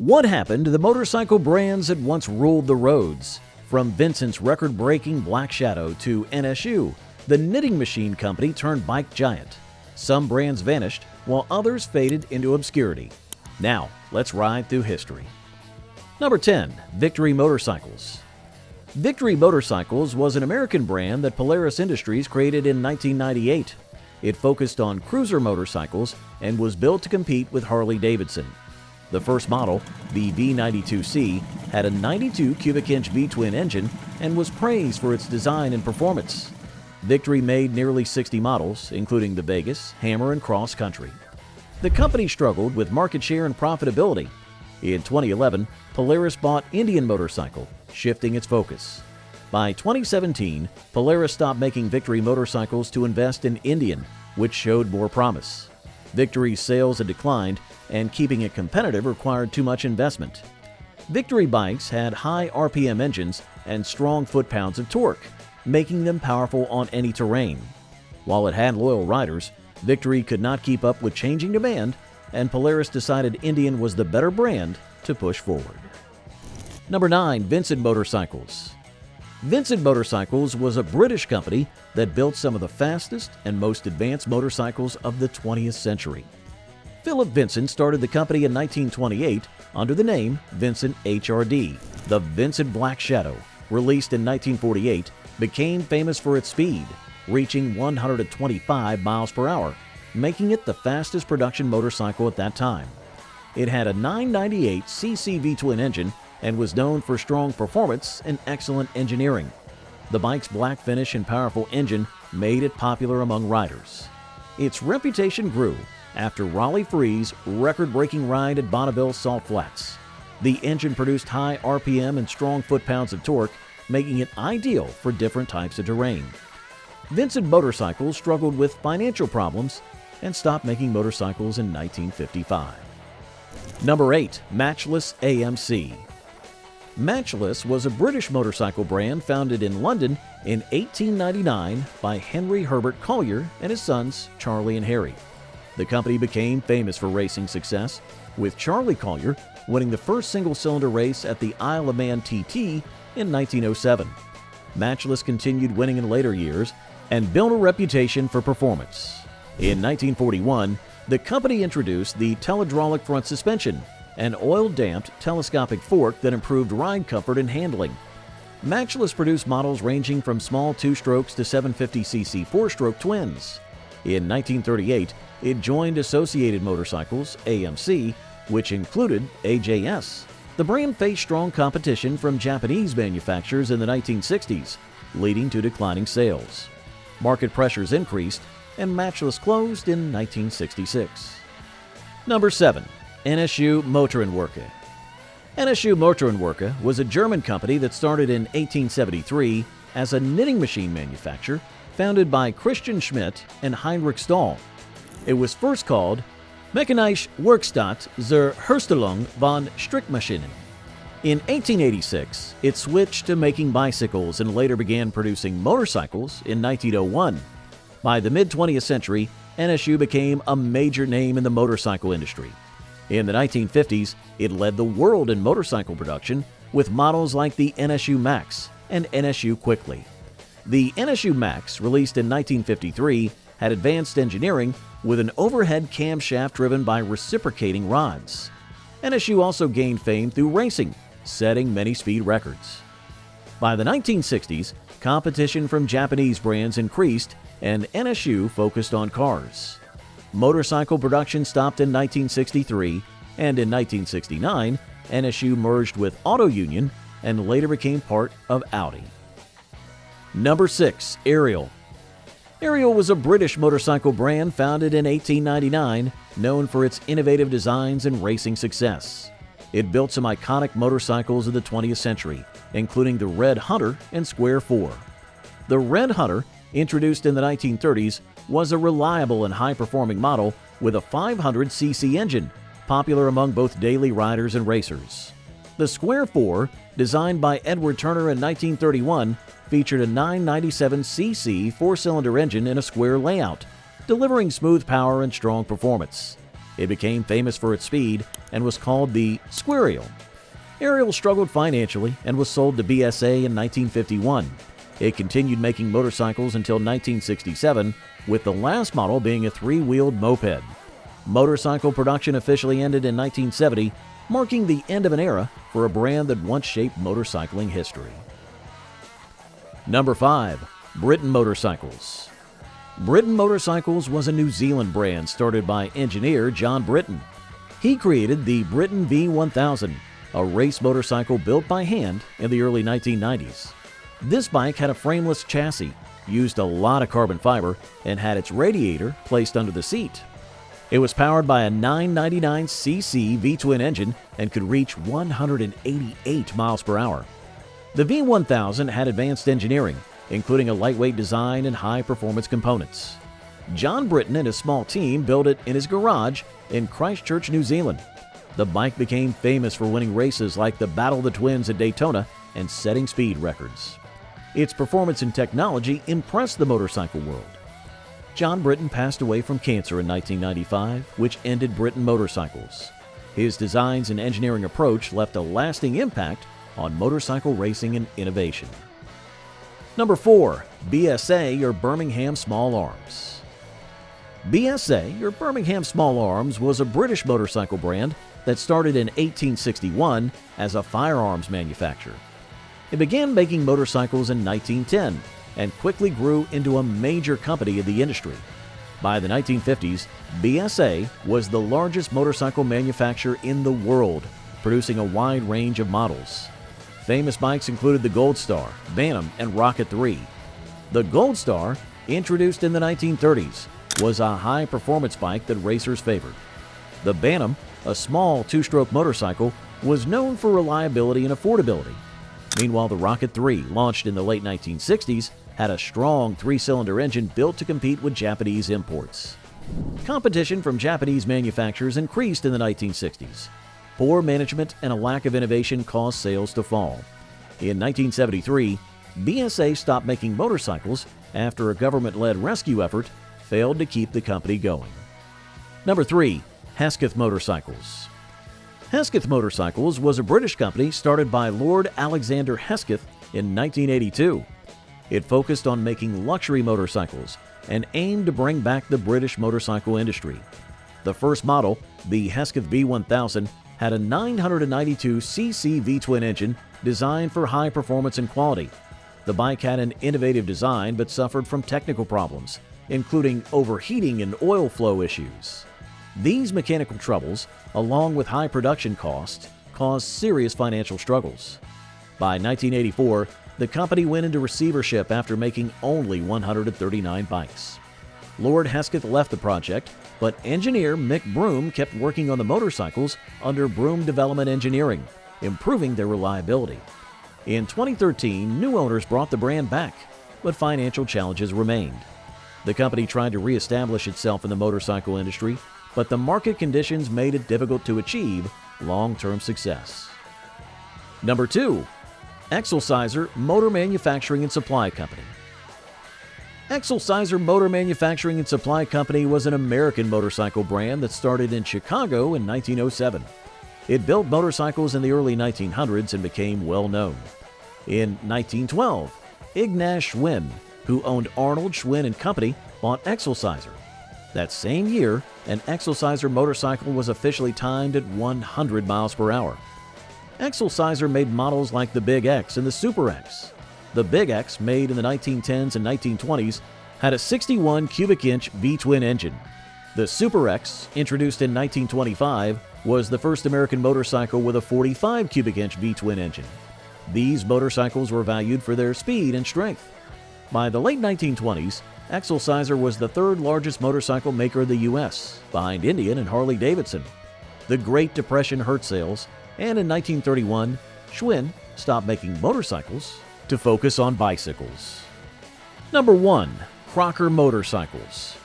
What happened to the motorcycle brands that once ruled the roads? From Vincent's record-breaking Black Shadow to NSU, the knitting machine company turned bike giant. Some brands vanished, while others faded into obscurity. Now, let's ride through history. Number 10. Victory Motorcycles. Victory Motorcycles was an American brand that Polaris Industries created in 1998. It focused on cruiser motorcycles and was built to compete with Harley-Davidson. The first model, the V92C, had a 92 cubic inch V-twin engine and was praised for its design and performance. Victory made nearly 60 models, including the Vegas, Hammer, and Cross Country. The company struggled with market share and profitability. In 2011, Polaris bought Indian Motorcycle, shifting its focus. By 2017, Polaris stopped making Victory motorcycles to invest in Indian, which showed more promise. Victory's sales had declined, and keeping it competitive required too much investment. Victory bikes had high RPM engines and strong foot-pounds of torque, making them powerful on any terrain. While it had loyal riders, Victory could not keep up with changing demand, and Polaris decided Indian was the better brand to push forward. Number 9. Vincent Motorcycles. Vincent Motorcycles was a British company that built some of the fastest and most advanced motorcycles of the 20th century. Philip Vincent started the company in 1928 under the name Vincent HRD. The Vincent Black Shadow, released in 1948, became famous for its speed, reaching 125 miles per hour, making it the fastest production motorcycle at that time. It had a 998cc V-twin engine and was known for strong performance and excellent engineering. The bike's black finish and powerful engine made it popular among riders. Its reputation grew after Raleigh Free's record-breaking ride at Bonneville Salt Flats. The engine produced high RPM and strong foot-pounds of torque, making it ideal for different types of terrain. Vincent Motorcycles struggled with financial problems and stopped making motorcycles in 1955. Number 8. Matchless AMC. Matchless was a British motorcycle brand founded in London in 1899 by Henry Herbert Collier and his sons Charlie and Harry. The company became famous for racing success, with Charlie Collier winning the first single-cylinder race at the Isle of Man TT in 1907. Matchless continued winning in later years and built a reputation for performance. In 1941, the company introduced the Telehydraulic front suspension, an oil-damped telescopic fork that improved ride comfort and handling. Matchless produced models ranging from small 2-strokes to 750cc 4-stroke twins. In 1938, it joined Associated Motorcycles, AMC, which included AJS. The brand faced strong competition from Japanese manufacturers in the 1960s, leading to declining sales. Market pressures increased, and Matchless closed in 1966. Number 7. NSU Motorenwerke. NSU Motorenwerke was a German company that started in 1873 as a knitting machine manufacturer founded by Christian Schmidt and Heinrich Stahl. It was first called Mechanische Werkstatt zur Herstellung von Strickmaschinen. In 1886, it switched to making bicycles and later began producing motorcycles in 1901. By the mid-20th century, NSU became a major name in the motorcycle industry. In the 1950s, it led the world in motorcycle production with models like the NSU Max and NSU Quickly. The NSU Max, released in 1953, had advanced engineering with an overhead camshaft driven by reciprocating rods. NSU also gained fame through racing, setting many speed records. By the 1960s, competition from Japanese brands increased and NSU focused on cars. Motorcycle production stopped in 1963, and in 1969, NSU merged with Auto Union and later became part of Audi. Number 6. Ariel. Ariel was a British motorcycle brand founded in 1899, known for its innovative designs and racing success. It built some iconic motorcycles of the 20th century, including the Red Hunter and Square 4. The Red Hunter, introduced in the 1930s, was a reliable and high-performing model with a 500cc engine, popular among both daily riders and racers. The Square 4, designed by Edward Turner in 1931, featured a 997cc 4-cylinder engine in a square layout, delivering smooth power and strong performance. It became famous for its speed and was called the Squirrel. Ariel struggled financially and was sold to BSA in 1951. It continued making motorcycles until 1967, with the last model being a three-wheeled moped. Motorcycle production officially ended in 1970, marking the end of an era for a brand that once shaped motorcycling history. Number 5. Briton Motorcycles. Briton Motorcycles was a New Zealand brand started by engineer John Briton. He created the Briton V1000, a race motorcycle built by hand in the early 1990s. This bike had a frameless chassis, used a lot of carbon fiber, and had its radiator placed under the seat. It was powered by a 999cc V-twin engine and could reach 188 miles per hour. The V1000 had advanced engineering, including a lightweight design and high-performance components. John Briton and his small team built it in his garage in Christchurch, New Zealand. The bike became famous for winning races like the Battle of the Twins at Daytona and setting speed records. Its performance and technology impressed the motorcycle world. John Briton passed away from cancer in 1995, which ended Briton Motorcycles. His designs and engineering approach left a lasting impact on motorcycle racing and innovation. Number 4. BSA, or Birmingham Small Arms. BSA, or Birmingham Small Arms, was a British motorcycle brand that started in 1861 as a firearms manufacturer. It began making motorcycles in 1910 and quickly grew into a major company in the industry. By the 1950s, BSA was the largest motorcycle manufacturer in the world, producing a wide range of models. Famous bikes included the Gold Star, Bantam, and Rocket 3. The Gold Star, introduced in the 1930s, was a high-performance bike that racers favored. The Bantam, a small two-stroke motorcycle, was known for reliability and affordability. Meanwhile, the Rocket 3, launched in the late 1960s, had a strong three-cylinder engine built to compete with Japanese imports. Competition from Japanese manufacturers increased in the 1960s. Poor management and a lack of innovation caused sales to fall. In 1973, BSA stopped making motorcycles after a government-led rescue effort failed to keep the company going. Number 3. Hesketh Motorcycles. Hesketh Motorcycles was a British company started by Lord Alexander Hesketh in 1982. It focused on making luxury motorcycles and aimed to bring back the British motorcycle industry. The first model, the Hesketh V1000, had a 992cc V-twin engine designed for high performance and quality. The bike had an innovative design but suffered from technical problems, including overheating and oil flow issues. These mechanical troubles, along with high production costs, caused serious financial struggles. By 1984, the company went into receivership after making only 139 bikes. Lord Hesketh left the project, but engineer Mick Broom kept working on the motorcycles under Broom Development Engineering, improving their reliability. In 2013, new owners brought the brand back, but financial challenges remained. The company tried to reestablish itself in the motorcycle industry, but the market conditions made it difficult to achieve long-term success. Number 2. Excelsior Motor Manufacturing and Supply Company. Excelsior Motor Manufacturing and Supply Company was an American motorcycle brand that started in Chicago in 1907. It built motorcycles in the early 1900s and became well known. In 1912, Ignaz Schwinn, who owned Arnold, Schwinn & Company, bought Excelsior. That same year, an Excelsior motorcycle was officially timed at 100 miles per hour. Excelsior made models like the Big X and the Super X. The Big X, made in the 1910s and 1920s, had a 61 cubic inch V-twin engine. The Super X, introduced in 1925, was the first American motorcycle with a 45 cubic inch V-twin engine. These motorcycles were valued for their speed and strength. By the late 1920s, Excelsior was the third largest motorcycle maker in the U.S., behind Indian and Harley-Davidson. The Great Depression hurt sales, and in 1931, Schwinn stopped making motorcycles to focus on bicycles. Number 1. Crocker Motorcycles.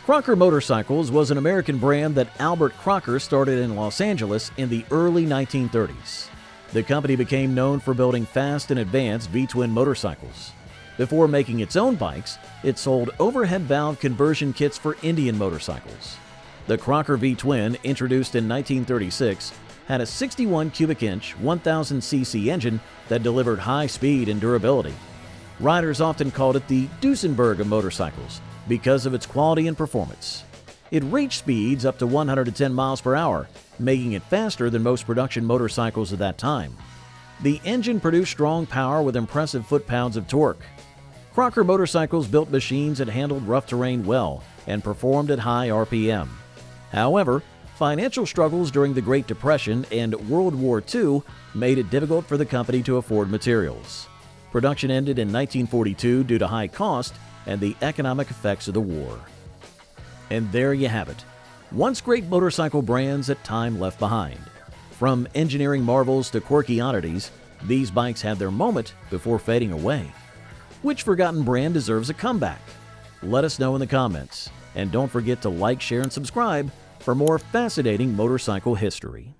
Crocker Motorcycles was an American brand that Albert Crocker started in Los Angeles in the early 1930s. The company became known for building fast and advanced V-twin motorcycles. Before making its own bikes, it sold overhead valve conversion kits for Indian motorcycles. The Crocker V-Twin, introduced in 1936, had a 61 cubic inch, 1000cc engine that delivered high speed and durability. Riders often called it the Duesenberg of motorcycles because of its quality and performance. It reached speeds up to 110 miles per hour, making it faster than most production motorcycles at that time. The engine produced strong power with impressive foot-pounds of torque. Crocker motorcycles built machines that handled rough terrain well and performed at high RPM. However, financial struggles during the Great Depression and World War II made it difficult for the company to afford materials. Production ended in 1942 due to high cost and the economic effects of the war. And there you have it. Once great motorcycle brands that time left behind. From engineering marvels to quirky oddities, these bikes had their moment before fading away. Which forgotten brand deserves a comeback? Let us know in the comments. And don't forget to like, share, and subscribe for more fascinating motorcycle history.